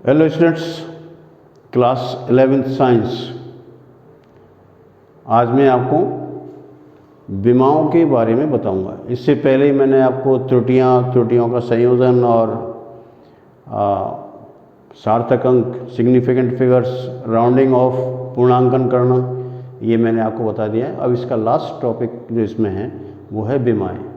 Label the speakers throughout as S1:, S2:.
S1: Hello students, class 11th science. आज मैं आपको विमाओं के बारे में बताऊंगा। इससे पहले ही मैंने आपको त्रुटियों का संयोजन और सार्थक अंक, सिग्निफिकेंट फिगर्स, राउंडिंग ऑफ, पूर्णांकन करना, ये मैंने आपको बता दिया है। अब इसका लास्ट टॉपिक जो इसमें है वो है विमाएं।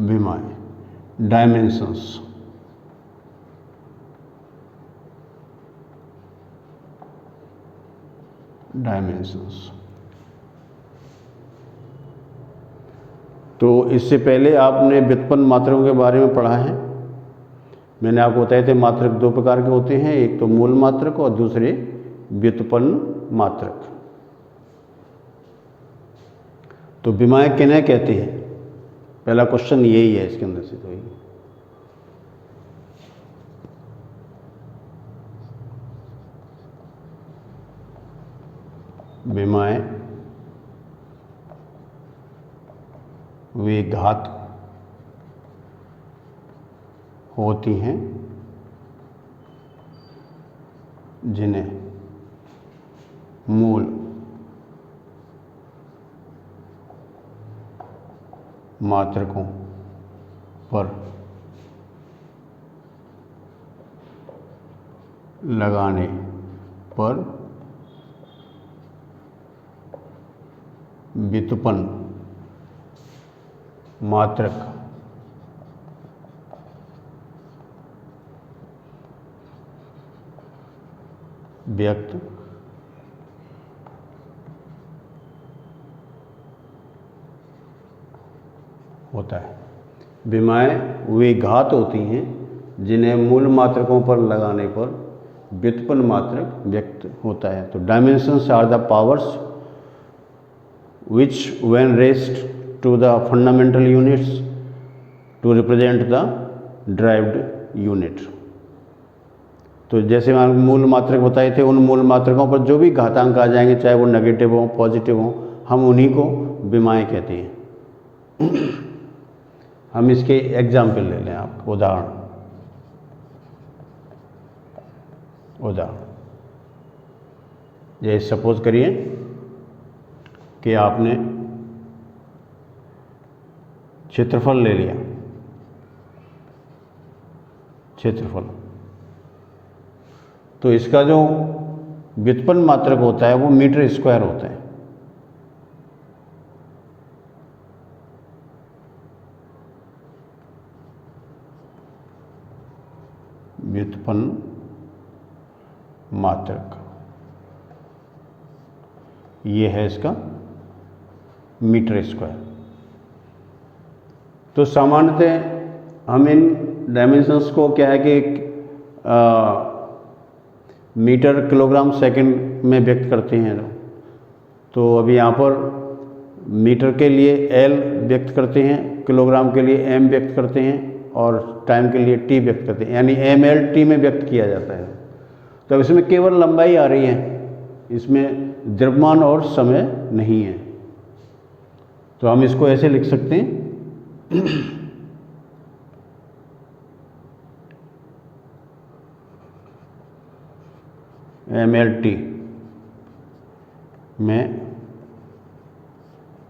S1: विमाएं, डायमेंशंस। तो इससे पहले आपने व्युत्पन्न मात्रकों के बारे में पढ़ा है। मैंने आपको बताए थे मात्रक दो प्रकार के होते हैं, एक तो मूल मात्रक और दूसरे व्युत्पन्न मात्रक। तो विमाएं किन्हें कहते हैं, पहला क्वेश्चन यही है इसके अंदर से। तो विमाएं वे घात होती हैं जिन्हें मूल मात्रकों पर लगाने पर व्युत्पन्न मात्रक व्यक्त होता है। विमाएं वे घात होती हैं जिन्हें मूल मात्रकों पर लगाने पर व्युत्पन्न मात्रक व्यक्त होता है। तो dimensions are the powers which when raised to the fundamental units to represent the derived unit। तो जैसे मैंने मूल मात्रक बताए थे, उन मूल मात्रकों पर जो भी घातांक आ जाएंगे, चाहे वो नेगेटिव हो पॉजिटिव हो, हम उन्हीं को विमाएं कहते हैं। हम इसके एग्जाम्पल ले लें, आप उदाहरण जैसे सपोज करिए कि आपने क्षेत्रफल ले लिया। क्षेत्रफल, तो इसका जो व्युत्पन्न मात्रक होता है वो मीटर स्क्वायर होता है। व्युत्पन्न मात्रक ये है इसका मीटर स्क्वायर। तो सामान्यतः हम इन डायमेंशंस को क्या है कि मीटर किलोग्राम सेकंड में व्यक्त करते हैं। तो अभी यहाँ पर मीटर के लिए एल व्यक्त करते हैं, किलोग्राम के लिए एम व्यक्त करते हैं और टाइम के लिए टी व्यक्त करते हैं, यानी एम एल टी में व्यक्त किया जाता है। तो अब इसमें केवल लंबाई आ रही है, इसमें द्रव्यमान और समय नहीं है। तो हम इसको ऐसे लिख सकते हैं MLT में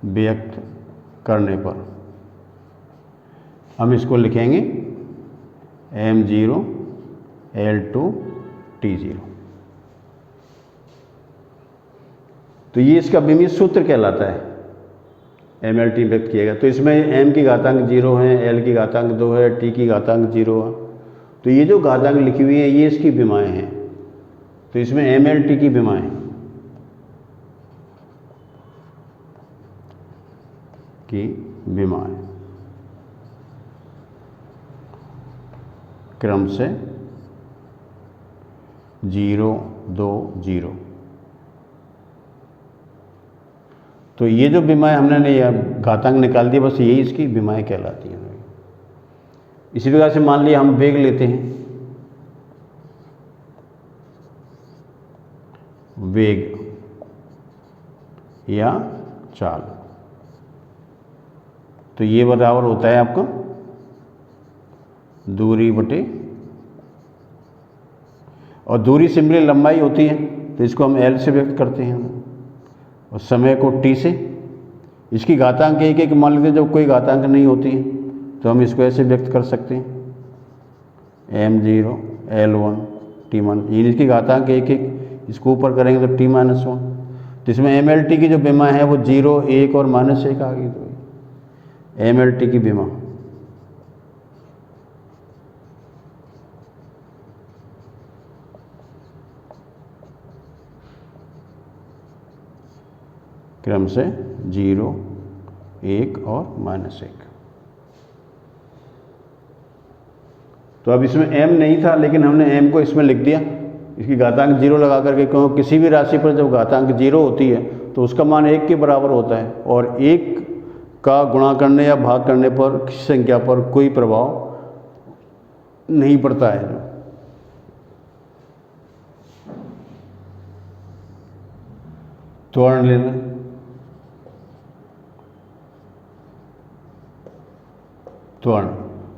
S1: व्यक्त करने पर हम इसको लिखेंगे M0 L2 T0। तो ये इसका विमीय सूत्र कहलाता है, MLT व्यक्त किएगा। तो इसमें m की घातांक 0 है, l की घातांक 2 है, t की घातांक 0 है। तो ये जो घातांक लिखी हुई है ये इसकी विमाएं हैं। तो इसमें MLT की विमाएं क्रम से 0 2 0। तो ये जो विमाएं हमने घातांक निकाल दिया, बस यही इसकी विमाएं कहलाती हैं। इसी प्रकार से मान लिया हम वेग लेते हैं, वेग या चाल, तो ये बराबर होता है आपका दूरी बटे, और दूरी सिंपली लंबाई होती है तो इसको हम L से व्यक्त करते हैं, और समय को T से। इसकी घातांक एक एक मान लेते हैं, जब कोई घातांक नहीं होती है तो हम इसको ऐसे व्यक्त कर सकते हैं m0 L1 T मान, इसकी घातांक एक एक, इसको ऊपर करेंगे तो T-1, तो इसमें MLT की जो विमा है वो 0, 1 और -1 आ गई, तो MLT की विमा क्रम से 0, 1 और -1। तो अब इसमें m नहीं था, लेकिन हमने m को इसमें लिख दिया, इसकी घातांक 0 लगा करके, क्योंकि किसी भी राशि पर जब घातांक 0 होती है तो उसका मान 1 के बराबर होता है, और 1 का गुणा करने या भाग करने पर किसी संख्या पर कोई प्रभाव नहीं पड़ता है। त्वरण ले लें, त्वरण,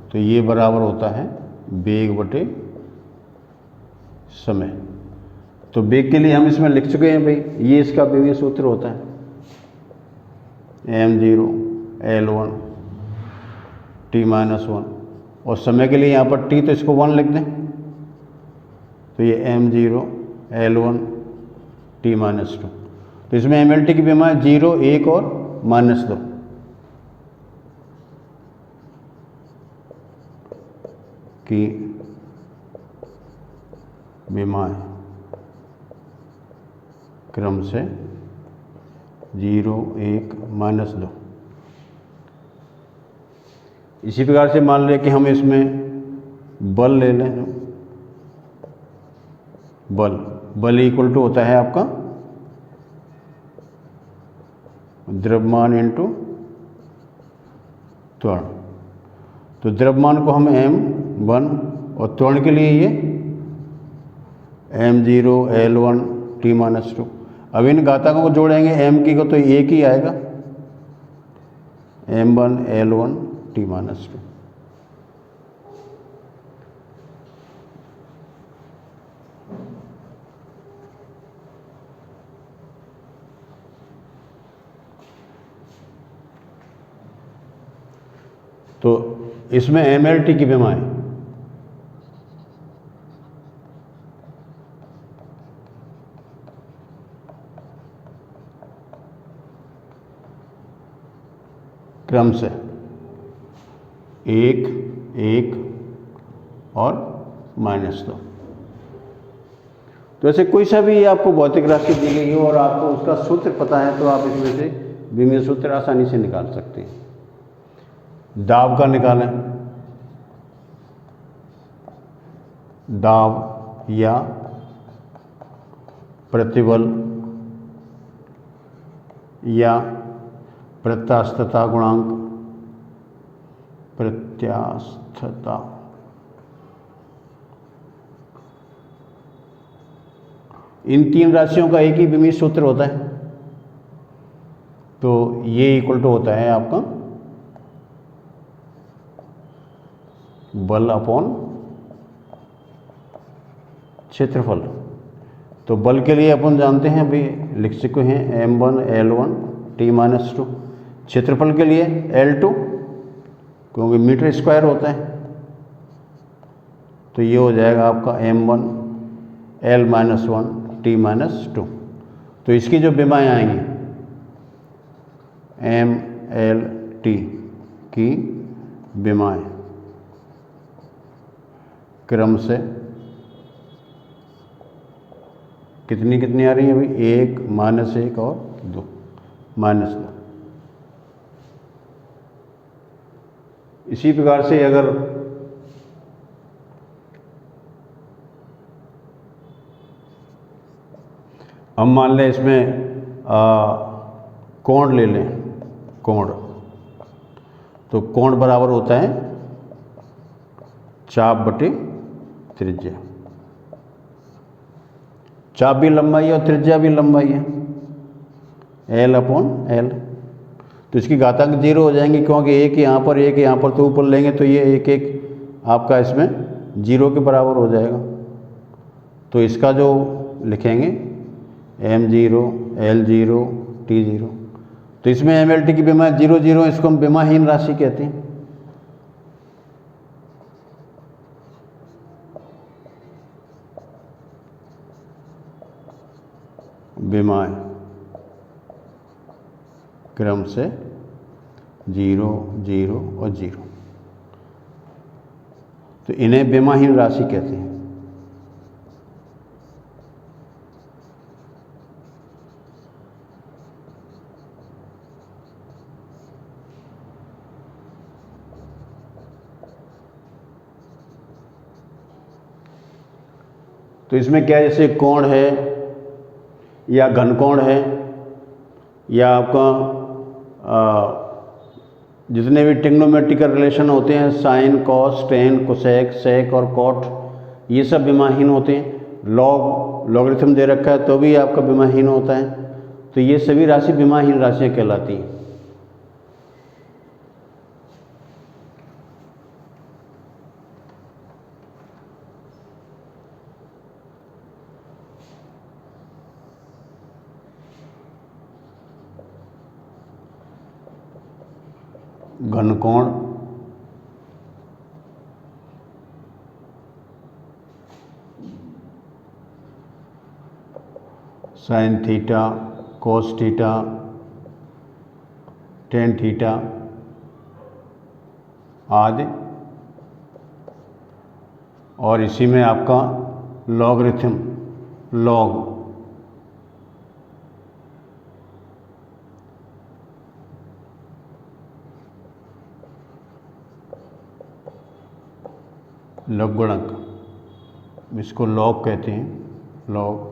S1: तो ये बराबर होता है वेग बटे समय। तो वेग के लिए हम इसमें लिख चुके हैं भाई, ये इसका वेगीय सूत्र होता है m0 L1 T-1, और समय के लिए यहाँ पर t तो इसको 1 लिख दें, तो ये m0 L1 T-2, तो इसमें MLT की विमा 0, 1 और -2। की विमाएं क्रम से 0, 1, -2। इसी प्रकार से मान लें कि हम इसमें बल ले लें, बल इक्वल टू होता है आपका द्रव्यमान इंटू त्वरण। तो द्रव्यमान को हम m1, और त्वरण के लिए ये m0 L1 T-2। अब इन घातांकों को जोड़ेंगे m की को तो एक ही आएगा, m1 L1 T-2। तो इसमें MLT की विमाएं क्रम से 1, 1 और -2। तो ऐसे कोई सा भी आपको भौतिक राशि दी गई हो और आपको उसका सूत्र पता है तो आप इसमें से विमीय सूत्र आसानी से निकाल सकते हैं। दाब का निकालें, दाब या प्रतिबल या प्रत्यास्थता गुणांक, प्रत्यास्थता इन तीन राशियों का एक ही विमीय सूत्र होता है, तो ये इक्वल टू होता है आपका बल अपॉन क्षेत्रफल। तो बल के लिए अपन जानते हैं अभी लिख चुके हैं m1 L1 T-2। क्षेत्रफल के लिए L2, क्योंकि मीटर स्क्वायर होता है, तो ये हो जाएगा आपका m1 L-1 T-2। तो इसकी जो विमाएं आएंगी MLT की विमाएं क्रम से कितनी कितनी आ रही है भाई, 1, -1 और 2, -2। इसी प्रकार से अगर हम मान लें इसमें कोण ले लें, कोण, तो कोण बराबर होता है चाप बटे त्रिज्या। चाप भी लंबाई है और त्रिज्या भी लंबाई है, L अपॉन L। तो इसकी घातांक 0 हो जाएंगी, क्योंकि एक यहाँ पर एक यहाँ पर, तो ऊपर लेंगे तो ये एक एक आपका इसमें 0 के बराबर हो जाएगा। तो इसका जो लिखेंगे m0 L0 T0। तो इसमें MLT की विमा 0 0, इसको हम विमाहीन राशि कहते हैं। विमाएं क्रम से 0 0 और 0, तो इन्हें विमाहीन राशि कहते हैं। तो इसमें क्या है, जैसे कोण है या घनकोण है या आपका जितने भी ट्रिग्नोमेट्रिकल रिलेशन होते हैं, sine cos tan cosec sec और कॉट, ये सब विमाहीन होते हैं। लॉगरिथम दे रखा है तो भी आपका विमाहीन होता है। तो ये सभी राशि विमाहीन राशियाँ कहलाती हैं। घनकोण sine theta cos theta tan theta आदि, और इसी में आपका लॉगरिथम लॉग लघुगणक, इसको लॉग कहते हैं, लॉग।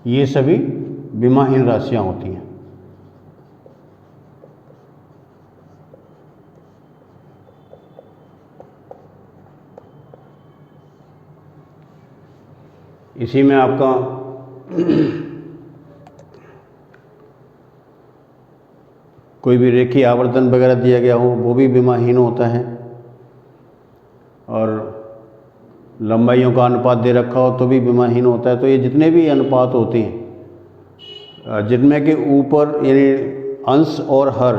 S1: ये सभी विमाहीन राशियां होती हैं। इसी में आपका कोई भी रेखीय आवर्तन वगैरह दिया गया हो वो भी विमाहीन होता है, और लंबाइयों का अनुपात दे रखा हो तो भी विमाहीन होता है। तो ये जितने भी अनुपात होते हैं जिनमें के ऊपर यानी अंश और हर,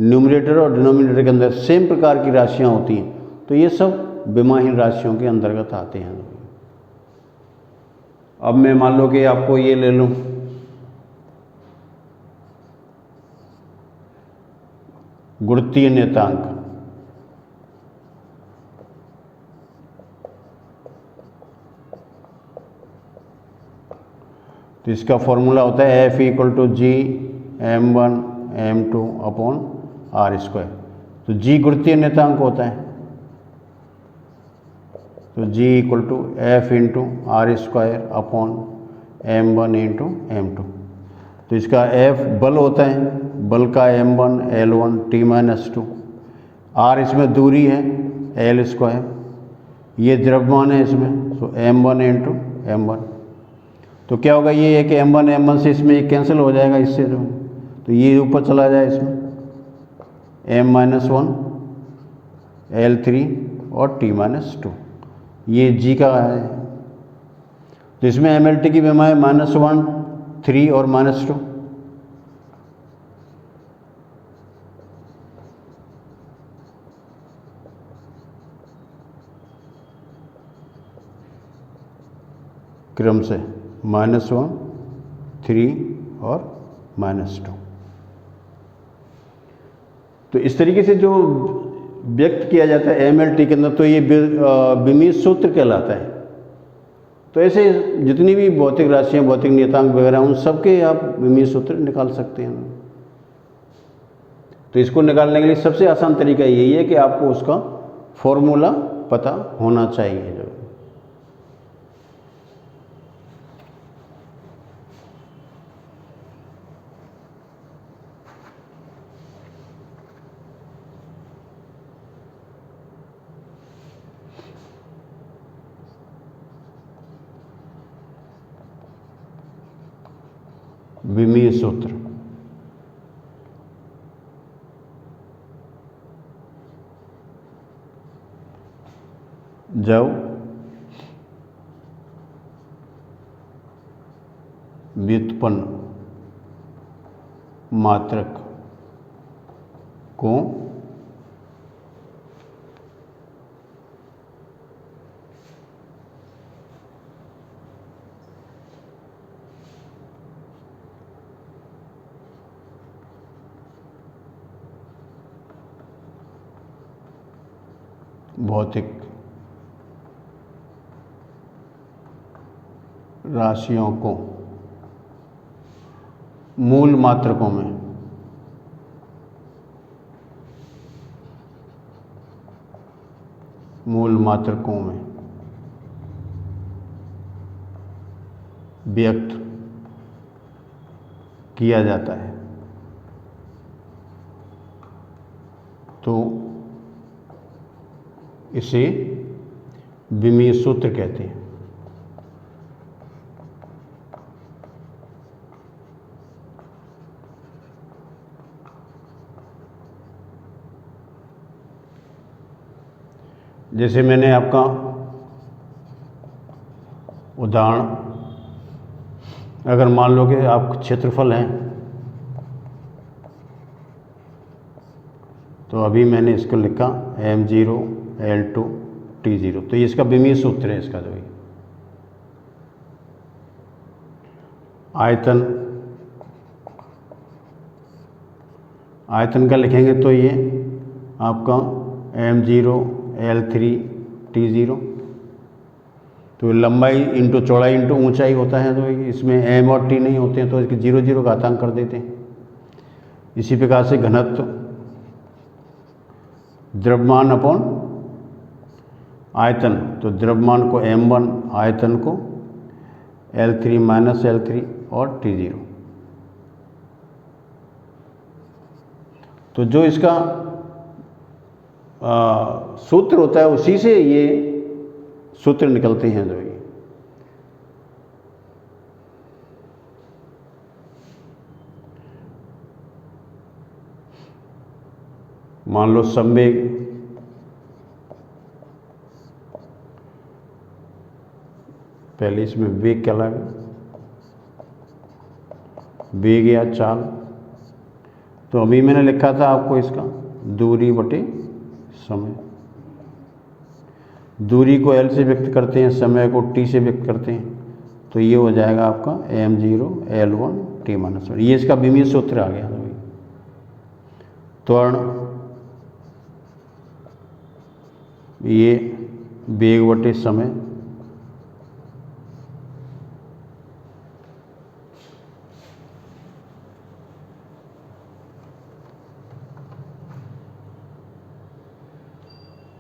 S1: न्यूमरेटर और डिनोमिनेटर के अंदर सेम प्रकार की राशियां होती हैं, तो ये सब विमाहीन राशियों के अंतर्गत आते हैं। अब मैं मान लो कि आपको ये ले लूँ, गुणितीय नियतांक। तो इसका फॉर्मूला होता है F = G m1 m2 upon r²। तो G गुणितीय नियतांक होता है, तो G = F × r² upon m1 × m2। तो इसका F बल होता है, बल का m1 L1 T-2, r इसमें दूरी है L², ये द्रव्यमान है इसमें, तो m1 × m1। तो क्या होगा, ये है कि m1 m1 से इसमें ये कैंसिल हो जाएगा इससे, तो ये ऊपर चला जाए इसमें m-1 L3 और T-2, ये G का है। तो इसमें MLT की विमा है -1 3 और -2। क्रम से -1 3 और -2। तो इस तरीके से जो व्यक्त किया जाता है MLT के अंदर, तो ये विमीय सूत्र कहलाता है। तो ऐसे जितनी भी भौतिक राशियां, भौतिक नियतांक वगैरह, उन सबके आप विमीय सूत्र निकाल सकते हैं। तो इसको निकालने के लिए सबसे आसान तरीका यही है कि आपको उसका फॉर्मूला पता होना चाहिए। जो विमीय सूत्र। जब व्युत्पन्न मात्रक को भौतिक राशियों को मूल मात्रकों में व्यक्त किया जाता है तो इसे विमीय सूत्र कहते हैं। जैसे मैंने आपका उदाहरण, अगर मान लो कि आप क्षेत्रफल हैं, तो अभी मैंने इसको लिखा m0 L2 T0, तो ये इसका विमीय सूत्र है। इसका जो है आयतन का लिखेंगे तो ये आपका m0 L3 T0, तो लंबाई इंटू चौड़ाई इंटू ऊंचाई होता है, तो इसमें m और t नहीं होते हैं तो इसके 0 0 घातांक कर देते हैं। इसी प्रकार से घनत्व द्रव्यमान अपॉन आयतन, तो द्रव्यमान को m1, आयतन को L3 माइनस L3 और T0। तो जो इसका सूत्र होता है उसी से ये सूत्र निकलते हैं। जो ये मान लो संवेग पहले इसमें वेग क्या लगा, वेग या चाल, तो अभी मैंने लिखा था आपको इसका दूरी बटे समय। दूरी को L से व्यक्त करते हैं, समय को T से व्यक्त करते हैं, तो ये हो जाएगा आपका m0 L1 T-1। ये इसका विमीय सूत्र आ गया। त्वरण ये वेग बटे समय,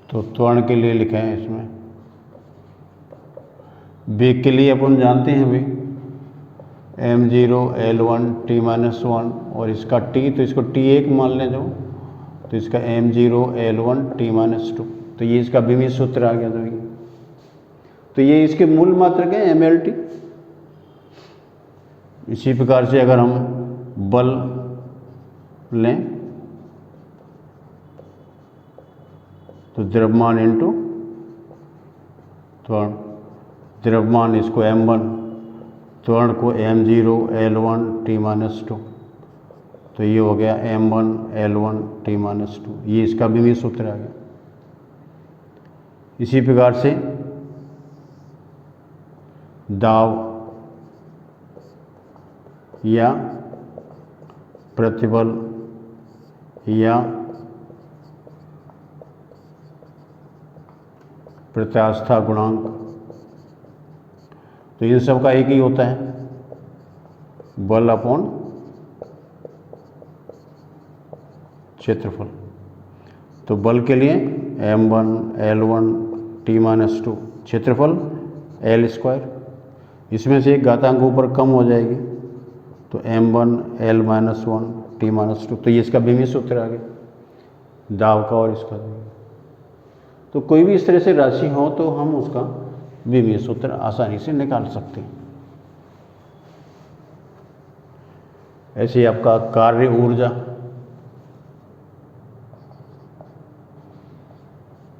S1: तो त्वरण के लिए लिखा है इसमें। वेग के लिए अपन जानते हैं भाई m0 L1 T-1 और इसका t, तो इसको T1 मान लें जो, तो इसका m0 L1 T-2, तो ये इसका विमीय सूत्र आ गया। तो ये इसके मूल मात्रक है mLT। इसी प्रकार से अगर हम बल लें तो द्रव्यमान इंटू त्वरण, द्रव्यमान इसको m1, त्वरण को m0 L1 T-2, तो ये हो गया m1 L1 T-2, ये इसका विमीय सूत्र आ गया। इसी प्रकार से दाब या प्रतिबल या प्रत्यास्था गुणांक, तो इन सब का एक ही होता है, बल अपॉन क्षेत्रफल। तो बल के लिए m1 L1 T-2, क्षेत्रफल L², इसमें से एक घातांक ऊपर कम हो जाएगी, तो m1 L-1 T-2, तो ये इसका विमीय सूत्र आ गया दाब का और इसका। तो कोई भी इस तरह से राशि हो तो हम उसका विमीय सूत्र आसानी से निकाल सकते हैं। ऐसे ही आपका कार्य ऊर्जा,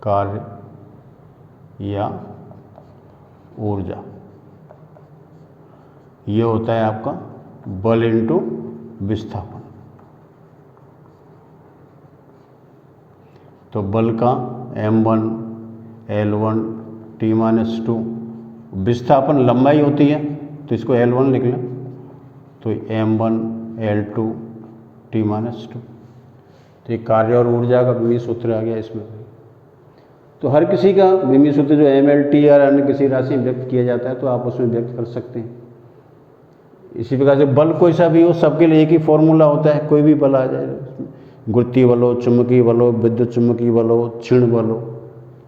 S1: कार्य या ऊर्जा, ये होता है आपका बल इंटू विस्थापन। तो बल का m1 L1 T-2, विस्थापन लंबाई होती है तो इसको L1 लिख लें, तो m1 L2 T-2। तो ये कार्य और ऊर्जा का विमीय सूत्र आ गया इसमें। तो हर किसी का विमीय सूत्र जो MLT या अन्य किसी राशि में व्यक्त किया जाता है तो आप उसमें व्यक्त कर सकते हैं। इसी प्रकार से बल कोई सा भी हो, सबके लिए एक ही फॉर्मूला होता है, कोई भी बल आ जाए, गुरुत्वीय बल हो, चुंबकीय बल हो, विद्युत चुंबकीय बल हो, क्षीण बल हो,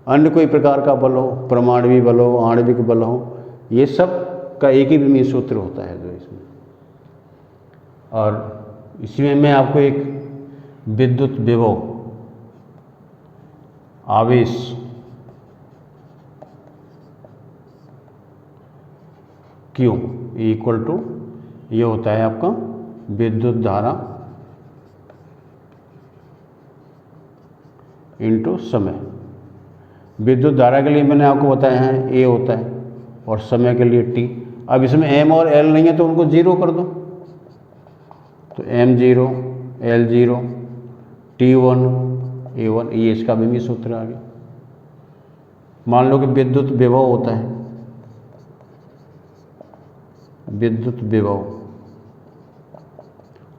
S1: अन्य कोई प्रकार का बल हो, परमाणुविक बल हो, आणविक बल हो, ये सब का एक ही विमीय सूत्र होता है जो इसमें। और इसमें मैं आपको एक विद्युत विभव, आवेश, Q इक्वल टू, ये होता है आपका विद्युत धारा इंटू समय। विद्युत धारा के लिए मैंने आपको बताया है A होता है और समय के लिए T। अब इसमें M और L नहीं है तो उनको जीरो कर दो, तो M0 L0 T1 A1, ये इसका विमीय सूत्र आ गया। मान लो कि विद्युत विभव होता है, विद्युत विभव,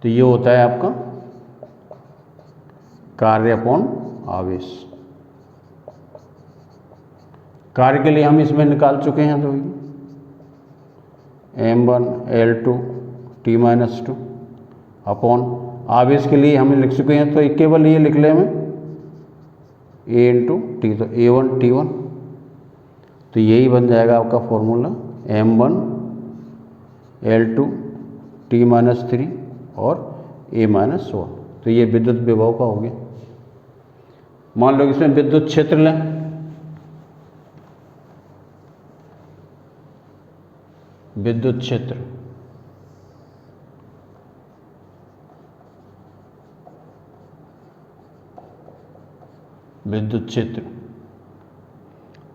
S1: तो ये होता है आपका कार्य अपॉन आवेश। कार्य के लिए हम इसमें निकाल चुके हैं, तो m1 L2 T-2 अपॉन आवेश के लिए हम लिख चुके हैं, तो केवल ये लिख लें हमें A इंटू टी, तो A1 T1, तो यही बन जाएगा आपका फॉर्मूला m1 L2 T-3 और A-1। तो ये विद्युत विभव का हो गया। मान लो इसमें विद्युत क्षेत्र लें, विद्युत क्षेत्र, विद्युत क्षेत्र,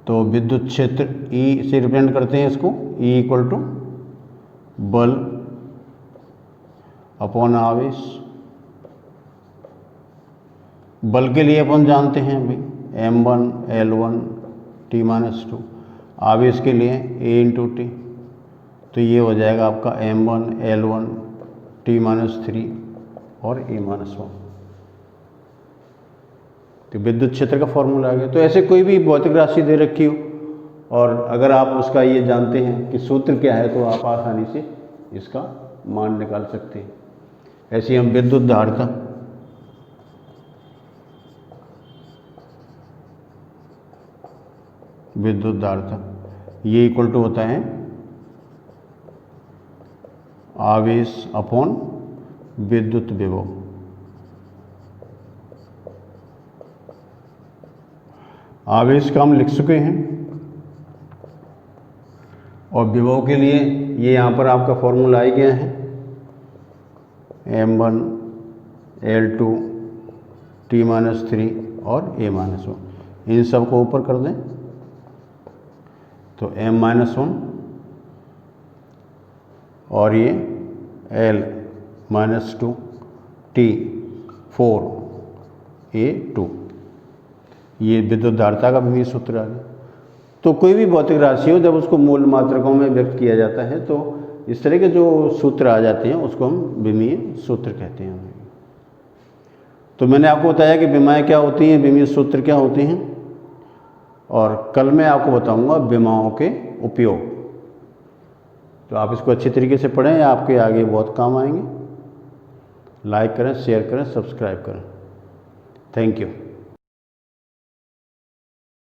S1: तो विद्युत क्षेत्र E से रिप्रेजेंट करते हैं इसको, E इक्वल टू बल अपॉन आवेश। बल के लिए अपन जानते हैं अभी m1 L1 T-2, आवेश के लिए A इंटू टी, तो ये हो जाएगा आपका m1 L1 T-3 और A-1। तो विद्युत क्षेत्र का फॉर्मूला आ गया। तो ऐसे कोई भी भौतिक राशि दे रखी हो और अगर आप उसका ये जानते हैं कि सूत्र क्या है तो आप आसानी से इसका मान निकाल सकते हैं। ऐसे हम विद्युत धारिता, विद्युत धारिता ये इक्वल टू होता है आवेश अपॉन विद्युत विभव। आवेश का हम लिख चुके हैं और विभव के लिए ये यहाँ पर आपका फॉर्मूला आ गया है m1 L2 T-3 और A-1। इन सब को ऊपर कर दें तो m-1 और ये L-2 T4 A2, ये विद्युत धारिता का विमीय सूत्र आ गया। तो कोई भी भौतिक राशि हो जब उसको मूल मात्रकों में व्यक्त किया जाता है तो इस तरह के जो सूत्र आ जाते हैं उसको हम विमीय सूत्र कहते हैं। तो मैंने आपको बताया कि विमाएँ क्या होती हैं, विमीय सूत्र क्या होते हैं, और कल मैं आपको बताऊंगा विमाओं के उपयोग। तो आप इसको अच्छी तरीके से पढ़ें, आपके आगे बहुत काम आएंगे। लाइक करें, शेयर करें, सब्सक्राइब करें। Thank you.